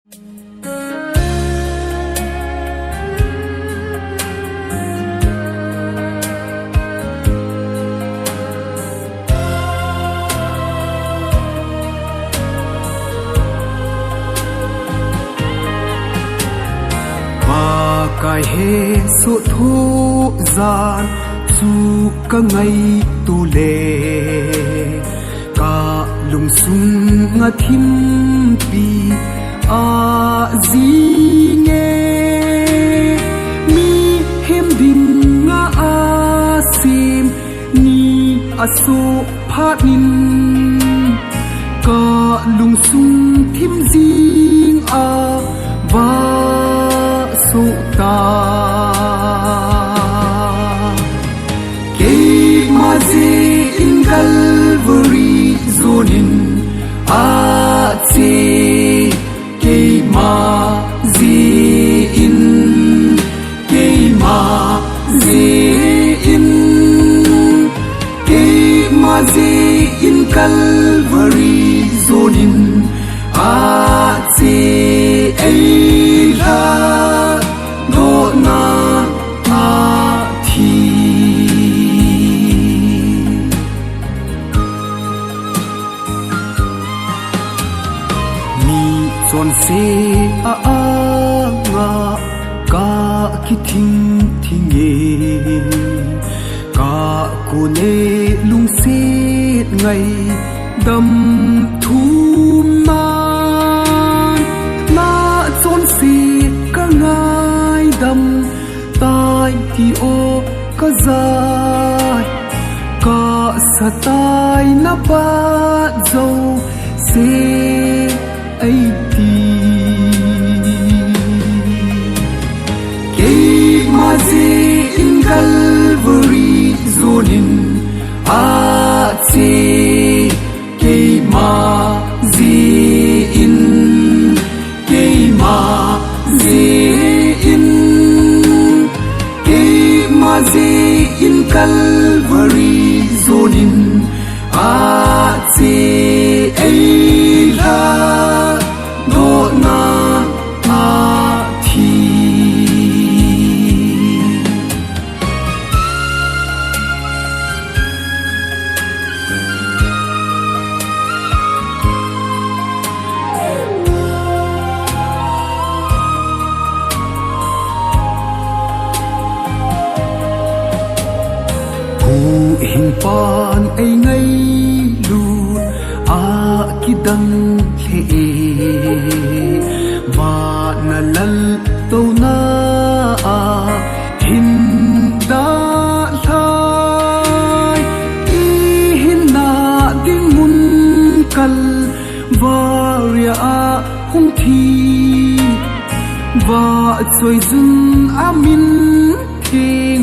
Cái he số thô gian su cả ngày tu lệ cả lung sung ngã thim pi a gì nghe mi hem din ngã a sim ni a so phat nin cả lung sung thim gì a va ta ke mazi in Calvary zonin a che ke mazi in Calvary zonin a che ai ra do na a thi mi chon se a nga ka ki thing e ka ko ne lung se ngai dam thum na chon se ka ngai dam tai ti o ka zai ka satai na pa zo se ai ti ke mazi in Calvary zonin a che ke mazi in Calvary zonin a che ai ra do na a thi hình pan ai ngay lu a kidang he va na lal to na a hin da thai i hin na ding mun kal varia a hung thi va choi zun amin thing